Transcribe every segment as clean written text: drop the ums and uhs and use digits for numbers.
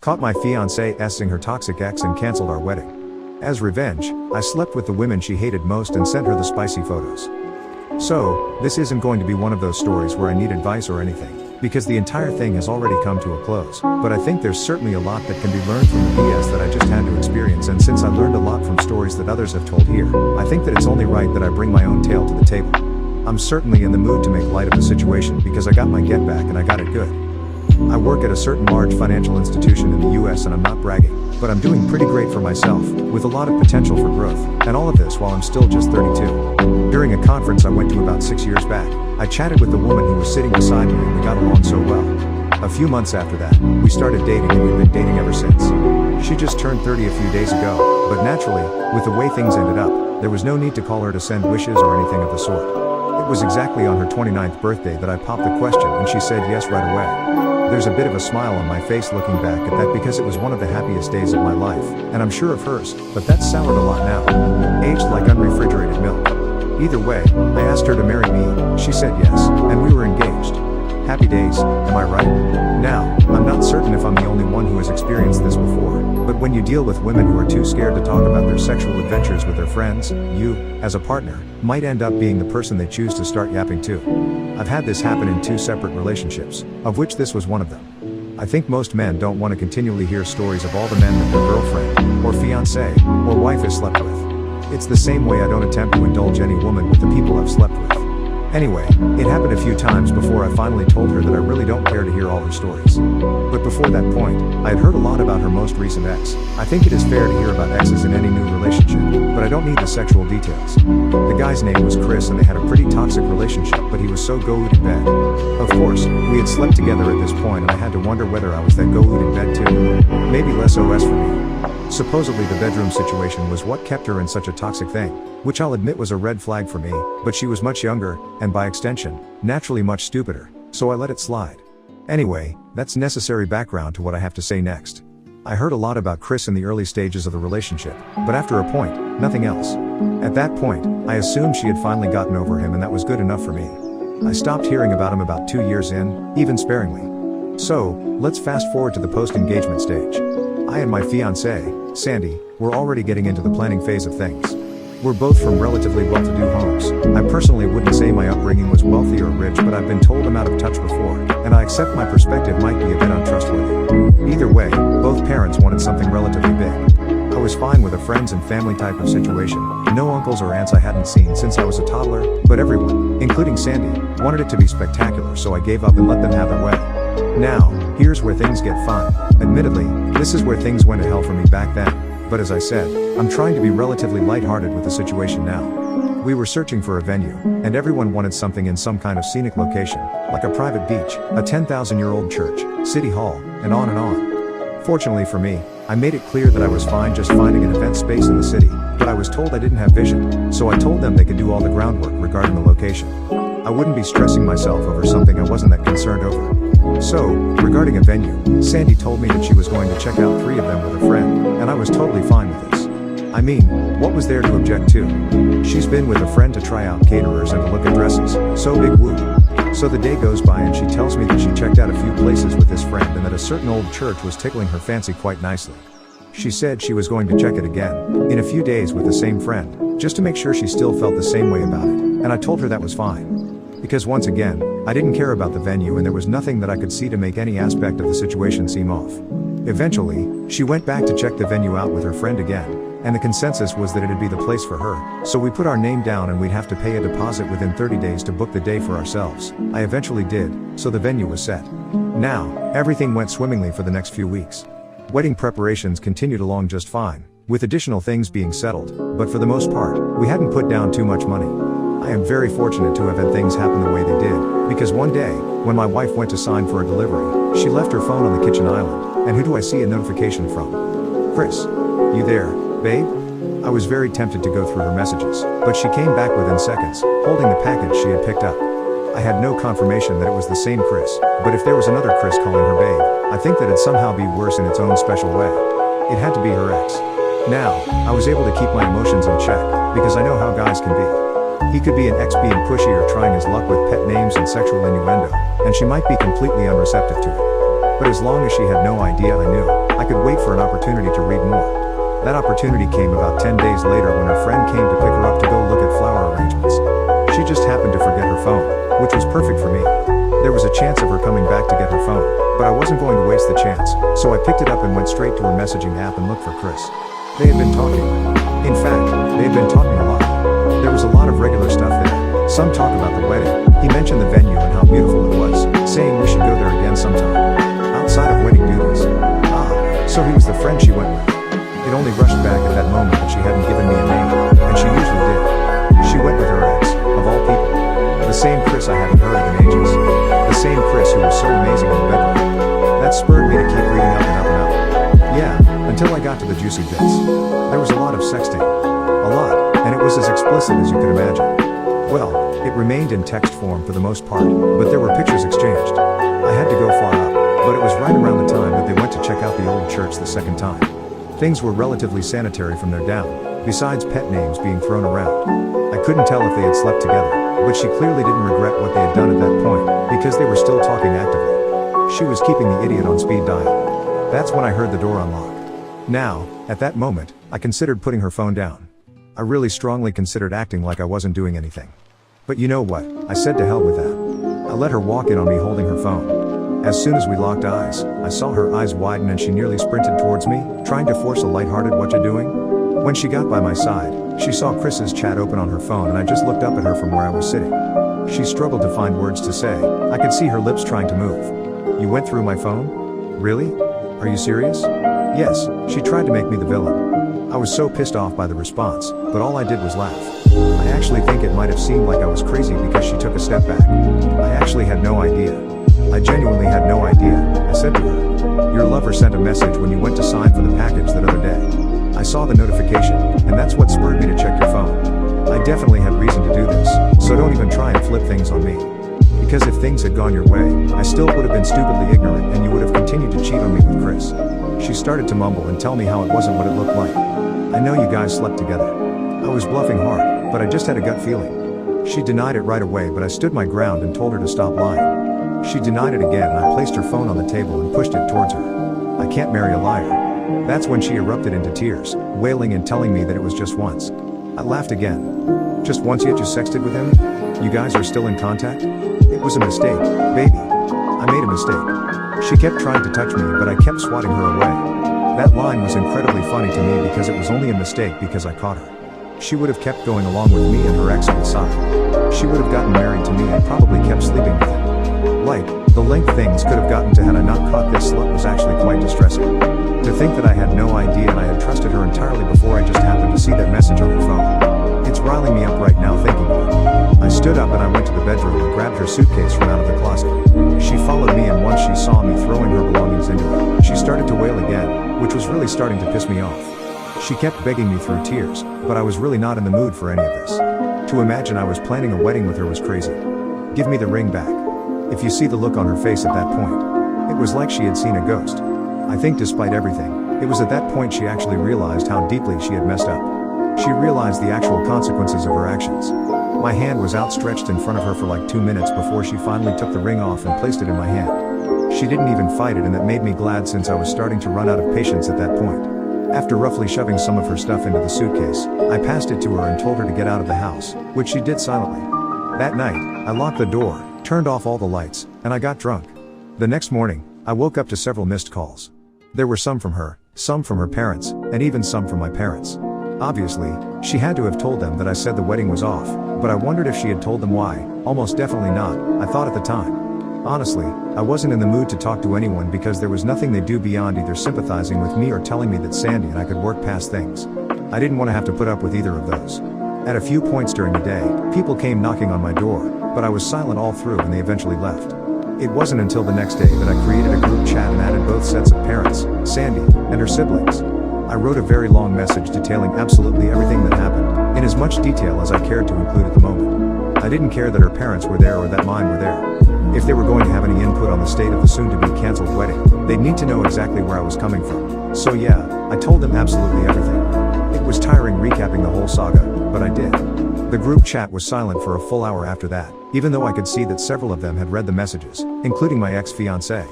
Caught my fiancée essing her toxic ex and cancelled our wedding. As revenge, I slept with the women she hated most and sent her the spicy photos. So, this isn't going to be one of those stories where I need advice or anything, because the entire thing has already come to a close, but I think there's certainly a lot that can be learned from the BS that I just had to experience, and since I learned a lot from stories that others have told here, I think that it's only right that I bring my own tale to the table. I'm certainly in the mood to make light of the situation because I got my get back and I got it good. I work at a certain large financial institution in the US and I'm not bragging, but I'm doing pretty great for myself, with a lot of potential for growth, and all of this while I'm still just 32. During a conference I went to about 6 years back, I chatted with the woman who was sitting beside me and we got along so well. A few months after that, we started dating and we've been dating ever since. She just turned 30 a few days ago, but naturally, with the way things ended up, there was no need to call her to send wishes or anything of the sort. It was exactly on her 29th birthday that I popped the question and she said yes right away. There's a bit of a smile on my face looking back at that because it was one of the happiest days of my life, and I'm sure of hers, but that's soured a lot now. Aged like unrefrigerated milk. Either way, I asked her to marry me, she said yes, and we were engaged. Happy days, am I right? Now, I'm not certain if I'm the only one who has experienced this before, but when you deal with women who are too scared to talk about their sexual adventures with their friends, you, as a partner, might end up being the person they choose to start yapping to. I've had this happen in 2 separate relationships, of which this was one of them. I think most men don't want to continually hear stories of all the men that their girlfriend, or fiancé, or wife has slept with. It's the same way I don't attempt to indulge any woman with the people I've slept with. Anyway, it happened a few times before I finally told her that I really don't care to hear all her stories. But before that point, I had heard a lot about her most recent ex. I think it is fair to hear about exes in any new relationship, but I don't need the sexual details. The guy's name was Chris and they had a pretty toxic relationship, but he was so go-ood in bed. Of course, we had slept together at this point and I had to wonder whether I was that go-ood in bed too. Maybe less OS for me. Supposedly the bedroom situation was what kept her in such a toxic thing, which I'll admit was a red flag for me, but she was much younger, and by extension, naturally much stupider, so I let it slide. Anyway, that's necessary background to what I have to say next. I heard a lot about Chris in the early stages of the relationship, but after a point, nothing else. At that point, I assumed she had finally gotten over him and that was good enough for me. I stopped hearing about him about 2 years in, even sparingly. So, let's fast forward to the post-engagement stage. I and my fiancée, Sandy, were already getting into the planning phase of things. We're both from relatively well-to-do homes. I personally wouldn't say my upbringing was wealthy or rich, but I've been told I'm out of touch before, and I accept my perspective might be a bit untrustworthy. Either way, both parents wanted something relatively big. I was fine with a friends and family type of situation, no uncles or aunts I hadn't seen since I was a toddler, but everyone, including Sandy, wanted it to be spectacular, so I gave up and let them have their way. Now, here's where things get fun. Admittedly, this is where things went to hell for me back then, but as I said, I'm trying to be relatively lighthearted with the situation now. We were searching for a venue, and everyone wanted something in some kind of scenic location, like a private beach, a 10,000-year-old church, city hall, and on and on. Fortunately for me, I made it clear that I was fine just finding an event space in the city, but I was told I didn't have vision, so I told them they could do all the groundwork regarding the location. I wouldn't be stressing myself over something I wasn't that concerned over. So, regarding a venue, Sandy told me that she was going to check out 3 of them with a friend, and I was totally fine with this. I mean, what was there to object to? She's been with a friend to try out caterers and to look at dresses, so big whoop. So the day goes by and she tells me that she checked out a few places with this friend and that a certain old church was tickling her fancy quite nicely. She said she was going to check it again, in a few days with the same friend, just to make sure she still felt the same way about it, and I told her that was fine. Because once again, I didn't care about the venue and there was nothing that I could see to make any aspect of the situation seem off. Eventually, she went back to check the venue out with her friend again, and the consensus was that it'd be the place for her, so we put our name down and we'd have to pay a deposit within 30 days to book the day for ourselves. I eventually did, so the venue was set. Now, everything went swimmingly for the next few weeks. Wedding preparations continued along just fine, with additional things being settled, but for the most part, we hadn't put down too much money. I am very fortunate to have had things happen the way they did, because one day, when my wife went to sign for a delivery, she left her phone on the kitchen island, and who do I see a notification from? Chris. You there, babe? I was very tempted to go through her messages, but she came back within seconds, holding the package she had picked up. I had no confirmation that it was the same Chris, but if there was another Chris calling her babe, I think that it'd somehow be worse in its own special way. It had to be her ex. Now, I was able to keep my emotions in check, because I know how guys can be. He could be an ex being pushy or trying his luck with pet names and sexual innuendo, and she might be completely unreceptive to it. But as long as she had no idea I knew, opportunity to read more. That opportunity came about 10 days later when her friend came to pick her up to go look at flower arrangements. She just happened to forget her phone, which was perfect for me. There was a chance of her coming back to get her phone, but I wasn't going to waste the chance, so I picked it up and went straight to her messaging app and looked for Chris. They had been talking. In fact, they had been talking a lot. There was a lot of regular stuff there. Some talk about the wedding. He mentioned the venue and how beautiful it was, saying we should go there again sometime. Outside of wedding duties. So he was the friend she went with. It only rushed back at that moment that she hadn't given me a name, and she usually did. She went with her ex, of all people. The same Chris I hadn't heard of in ages. The same Chris who was so amazing in the bedroom. That spurred me to keep reading up and up and up. Yeah, until I got to the juicy bits. There was a lot of sexting. A lot, and it was as explicit as you could imagine. Well, it remained in text form for the most part, but there were pictures exchanged. I had to go far up, but it was right around the time that they went to check out the old church the second time. Things were relatively sanitary from their down, besides pet names being thrown around. I couldn't tell if they had slept together, but she clearly didn't regret what they had done at that point, because they were still talking actively. She was keeping the idiot on speed dial. That's when I heard the door unlock. Now, at that moment, I considered putting her phone down. I really strongly considered acting like I wasn't doing anything. But you know what, I said to hell with that. I let her walk in on me holding her phone. As soon as we locked eyes, I saw her eyes widen and she nearly sprinted towards me, trying to force a lighthearted "what you doing?" When she got by my side, she saw Chris's chat open on her phone and I just looked up at her from where I was sitting. She struggled to find words to say. I could see her lips trying to move. "You went through my phone? Really? Are you serious?" Yes, she tried to make me the villain. I was so pissed off by the response, but all I did was laugh. I actually think it might have seemed like I was crazy because she took a step back. I actually had no idea. I genuinely had no idea. I said to her, "Your lover sent a message when you went to sign for the package that other day. I saw the notification, and that's what spurred me to check your phone. I definitely had reason to do this, so don't even try and flip things on me. Because if things had gone your way, I still would have been stupidly ignorant and you would have continued to cheat on me with Chris." She started to mumble and tell me how it wasn't what it looked like. "I know you guys slept together." I was bluffing hard, but I just had a gut feeling. She denied it right away, but I stood my ground and told her to stop lying. She denied it again and I placed her phone on the table and pushed it towards her. "I can't marry a liar." That's when she erupted into tears, wailing and telling me that it was just once. I laughed again. "Just once yet you sexted with him? You guys are still in contact?" "It was a mistake, baby. I made a mistake." She kept trying to touch me, but I kept swatting her away. That line was incredibly funny to me because it was only a mistake because I caught her. She would have kept going along with me and her ex on the side. She would have gotten married to me and probably kept sleeping with him. Like, the length things could have gotten to had I not caught this slut was actually quite distressing. To think that I had no idea and I had trusted her entirely before I just happened to see that message on her phone. It's riling me up right now thinking of it. I stood up and I went to the bedroom and grabbed her suitcase from out of the closet. She followed me and once she saw me throwing her belongings into it, she started to wail again, which was really starting to piss me off. She kept begging me through tears, but I was really not in the mood for any of this. To imagine I was planning a wedding with her was crazy. "Give me the ring back." If you see the look on her face at that point, it was like she had seen a ghost. I think despite everything, it was at that point she actually realized how deeply she had messed up. She realized the actual consequences of her actions. My hand was outstretched in front of her for like 2 minutes before she finally took the ring off and placed it in my hand. She didn't even fight it and that made me glad since I was starting to run out of patience at that point. After roughly shoving some of her stuff into the suitcase, I passed it to her and told her to get out of the house, which she did silently. That night, I locked the door, turned off all the lights, and I got drunk. The next morning, I woke up to several missed calls. There were some from her, some from her parents, and even some from my parents. Obviously, she had to have told them that I said the wedding was off, but I wondered if she had told them why. Almost definitely not, I thought at the time. Honestly, I wasn't in the mood to talk to anyone because there was nothing they do beyond either sympathizing with me or telling me that Sandy and I could work past things. I didn't want to have to put up with either of those. At a few points during the day, people came knocking on my door, but I was silent all through and they eventually left. It wasn't until the next day that I created a group chat and added both sets of parents, Sandy, and her siblings. I wrote a very long message detailing absolutely everything that happened, in as much detail as I cared to include at the moment. I didn't care that her parents were there or that mine were there. If they were going to have any input on the state of the soon-to-be cancelled wedding, they'd need to know exactly where I was coming from. So yeah, I told them absolutely everything. It was tiring recapping the whole saga, but I did. The group chat was silent for a full hour after that, even though I could see that several of them had read the messages, including my ex-fiancée.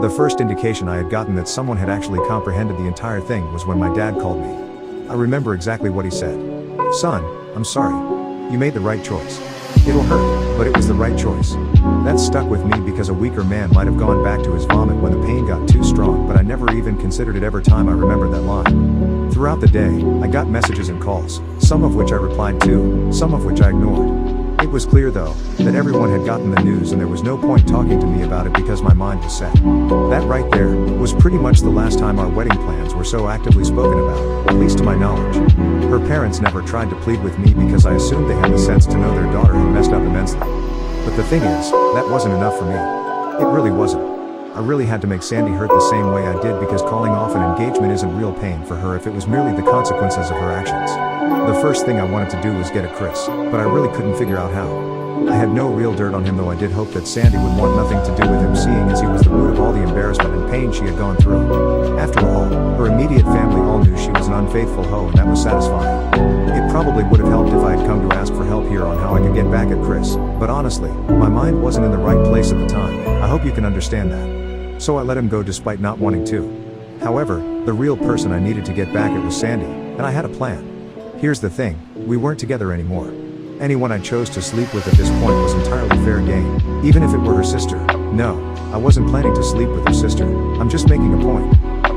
The first indication I had gotten that someone had actually comprehended the entire thing was when my dad called me. I remember exactly what he said. "Son, I'm sorry. You made the right choice. It'll hurt, but it was the right choice." That stuck with me because a weaker man might have gone back to his vomit when the pain got too strong, but I never even considered it every time I remembered that line. Throughout the day, I got messages and calls, some of which I replied to, some of which I ignored. It was clear though, that everyone had gotten the news and there was no point talking to me about it because my mind was set. That right there, was pretty much the last time our wedding plans were so actively spoken about, at least to my knowledge. Her parents never tried to plead with me because I assumed they had the sense to know their daughter had messed up immensely. But the thing is, that wasn't enough for me. It really wasn't. I really had to make Sandy hurt the same way I did because calling off an engagement isn't real pain for her if it was merely the consequences of her actions. The first thing I wanted to do was get at Chris, but I really couldn't figure out how. I had no real dirt on him, though I did hope that Sandy would want nothing to do with him, seeing as he was the root of all the embarrassment and pain she had gone through. After all, her immediate family all knew she was an unfaithful hoe, and that was satisfying. It probably would have helped if I had come to ask for help here on how I could get back at Chris, but honestly, my mind wasn't in the right place at the time. I hope you can understand that. So I let him go despite not wanting to. However, the real person I needed to get back at was Sandy, and I had a plan. Here's the thing, we weren't together anymore. Anyone I chose to sleep with at this point was entirely fair game, even if it were her sister. No, I wasn't planning to sleep with her sister, I'm just making a point.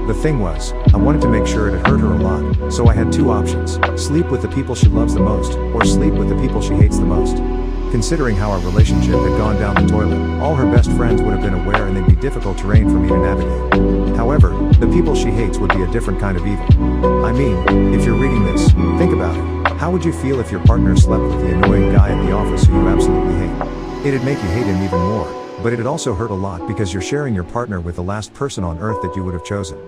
The thing was, I wanted to make sure it had hurt her a lot, so I had two options: sleep with the people she loves the most, or sleep with the people she hates the most. Considering how our relationship had gone down the toilet, all her best friends would have been aware and they'd be difficult terrain for me to navigate. However, the people she hates would be a different kind of evil. I mean, if you're reading this, think about it. How would you feel if your partner slept with the annoying guy at the office who you absolutely hate? It'd make you hate him even more, but it'd also hurt a lot because you're sharing your partner with the last person on earth that you would have chosen.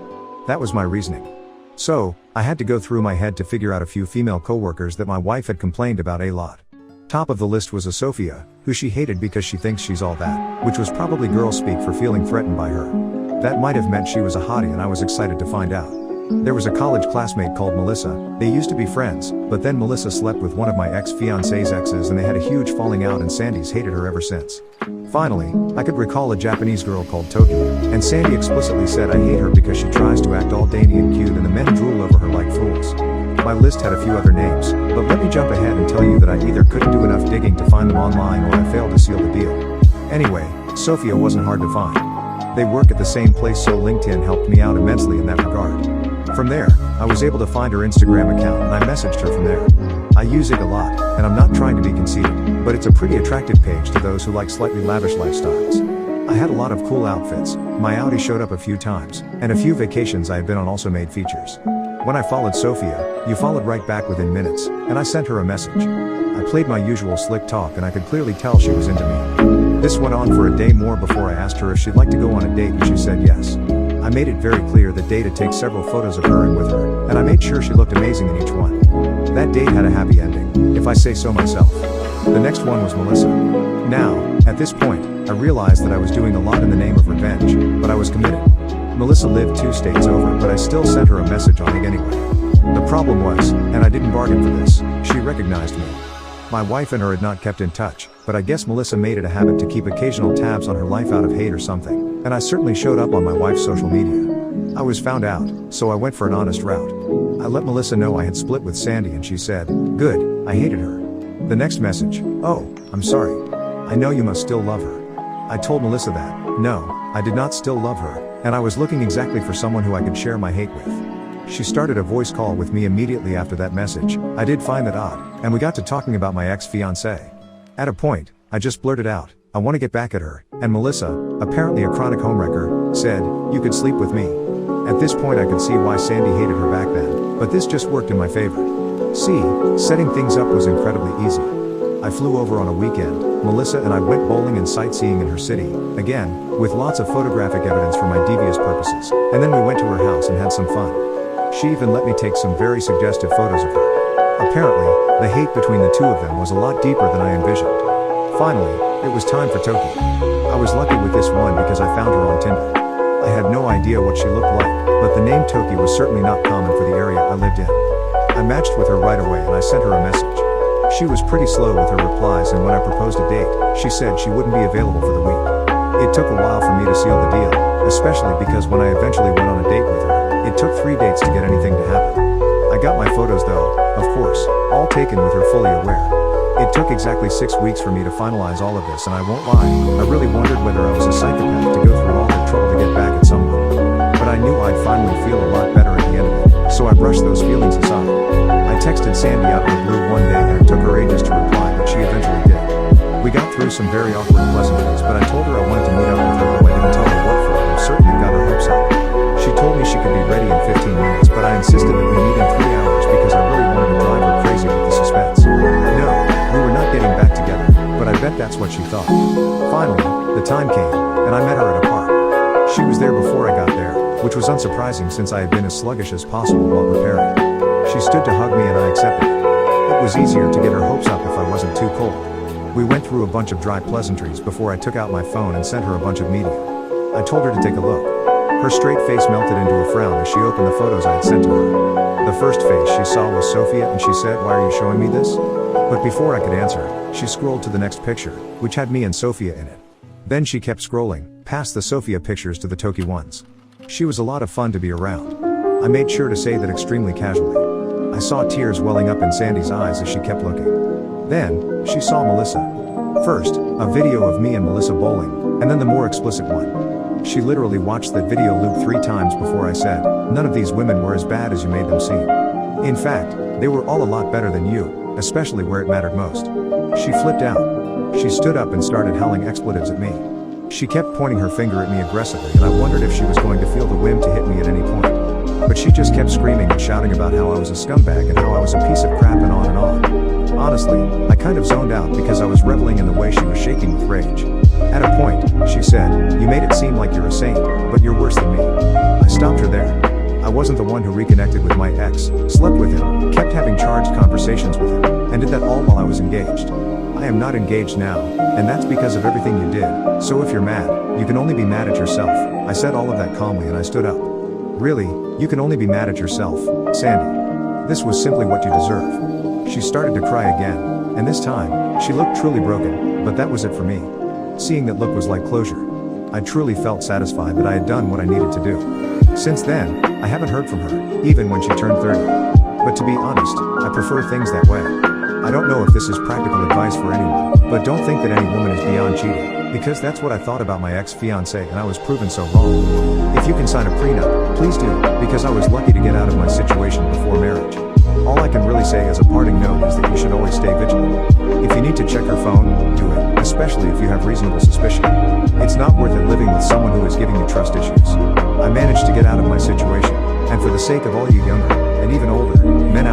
That was my reasoning. So, I had to go through my head to figure out a few female coworkers that my wife had complained about a lot. Top of the list was a Sophia, who she hated because she thinks she's all that, which was probably girl speak for feeling threatened by her. That might have meant she was a hottie, and I was excited to find out. There was a college classmate called Melissa. They used to be friends, but then Melissa slept with one of my ex-fiancé's exes and they had a huge falling out, and Sandy's hated her ever since. Finally, I could recall a Japanese girl called Toki, and Sandy explicitly said I hate her because she tries to act all dainty and cute and the men drool over her like fools. My list had a few other names, but let me jump ahead and tell you that I either couldn't do enough digging to find them online or I failed to seal the deal. Anyway, Sophia wasn't hard to find. They work at the same place, so LinkedIn helped me out immensely in that regard. From there, I was able to find her Instagram account and I messaged her from there. I use it a lot, and I'm not trying to be conceited, but it's a pretty attractive page to those who like slightly lavish lifestyles. I had a lot of cool outfits, my Audi showed up a few times, and a few vacations I had been on also made features. When I followed Sophia, you followed right back within minutes, and I sent her a message. I played my usual slick talk and I could clearly tell she was into me. This went on for a day more before I asked her if she'd like to go on a date, and she said yes. I made it very clear that day to take several photos of her and with her, and I made sure she looked amazing in each one. That date had a happy ending, if I say so myself. The next one was Melissa. Now, at this point, I realized that I was doing a lot in the name of revenge, but I was committed. Melissa lived 2 states over, but I still sent her a message on it anyway. The problem was, and I didn't bargain for this, she recognized me. My wife and her had not kept in touch, but I guess Melissa made it a habit to keep occasional tabs on her life out of hate or something, and I certainly showed up on my wife's social media. I was found out, so I went for an honest route. I let Melissa know I had split with Sandy and she said, "Good, I hated her." The next message, "Oh, I'm sorry. I know you must still love her." I told Melissa that, no, I did not still love her, and I was looking exactly for someone who I could share my hate with. She started a voice call with me immediately after that message. I did find that odd, and we got to talking about my ex-fiancée. At a point, I just blurted out, "I want to get back at her," and Melissa, apparently a chronic homewrecker, said, "You could sleep with me." At this point I could see why Sandy hated her back then, but this just worked in my favor. See, setting things up was incredibly easy. I flew over on a weekend, Melissa and I went bowling and sightseeing in her city, again, with lots of photographic evidence for my devious purposes, and then we went to her house and had some fun. She even let me take some very suggestive photos of her. Apparently, the hate between the two of them was a lot deeper than I envisioned. Finally, it was time for Toki. I was lucky with this one because I found her on Tinder. I had no idea what she looked like, but the name Toki was certainly not common for the area I lived in. I matched with her right away and I sent her a message. She was pretty slow with her replies, and when I proposed a date, she said she wouldn't be available for the week. It took a while for me to seal the deal, especially because when I eventually went on a date with her, it took 3 dates to get anything to happen. I got my photos though, of course, all taken with her fully aware. It took exactly 6 weeks for me to finalize all of this, and I won't lie, I really wondered whether I was a psychopath to go through all the trouble to get back at someone. But I knew I'd finally feel a lot better at the end of it, so I brushed those feelings aside. I texted Sandy out of the blue one day and it took her ages to reply, but she eventually did. We got through some very awkward pleasantries, but I told her I wanted to meet up with her, though I didn't tell her what for, and certainly got her hopes up. She told me she could be ready in 15 minutes, but I insisted that we meet in 3 hours because I really wanted to drive her crazy with the suspense. No, we were not getting back together, but I bet that's what she thought. Finally, the time came, and I met her at a park. She was there before I got there, which was unsurprising since I had been as sluggish as possible while preparing. She stood to hug me and I accepted it. It was easier to get her hopes up if I wasn't too cold. We went through a bunch of dry pleasantries before I took out my phone and sent her a bunch of media. I told her to take a look. Her straight face melted into a frown as she opened the photos I had sent to her. The first face she saw was Sophia and she said, "Why are you showing me this?" But before I could answer, she scrolled to the next picture, which had me and Sophia in it. Then she kept scrolling, past the Sophia pictures to the Toki ones. She was a lot of fun to be around. I made sure to say that extremely casually. I saw tears welling up in Sandy's eyes as she kept looking. Then, she saw Melissa. First, a video of me and Melissa bowling, and then the more explicit one. She literally watched that video loop 3 times before I said, "None of these women were as bad as you made them seem. In fact, they were all a lot better than you, especially where it mattered most." She flipped out. She stood up and started howling expletives at me. She kept pointing her finger at me aggressively, and I wondered if she was going to feel the whim to hit me at any point. But she just kept screaming and shouting about how I was a scumbag and how I was a piece of crap and on and on. Honestly, I kind of zoned out because I was reveling in the way she was shaking with rage. At a point, she said, "You made it seem like you're a saint, but you're worse than me." I stopped her there. I wasn't the one who reconnected with my ex, slept with him, kept having charged conversations with him, and did that all while I was engaged. I am not engaged now, and that's because of everything you did, so if you're mad, you can only be mad at yourself. I said all of that calmly and I stood up. Really, you can only be mad at yourself, Sandy. This was simply what you deserve. She started to cry again, and this time, she looked truly broken, but that was it for me. Seeing that look was like closure. I truly felt satisfied that I had done what I needed to do. Since then, I haven't heard from her, even when she turned 30. But to be honest, I prefer things that way. I don't know if this is practical advice for anyone, but don't think that any woman is beyond cheating, because that's what I thought about my ex-fiancée and I was proven so wrong. If you can sign a prenup, please do, because I was lucky to get out of my situation before marriage. All I can really say as a parting note is that you should always stay vigilant. If you need to check her phone, do it, especially if you have reasonable suspicion. It's not worth it living with someone who is giving you trust issues. I managed to get out of my situation, and for the sake of all you younger, and even older, men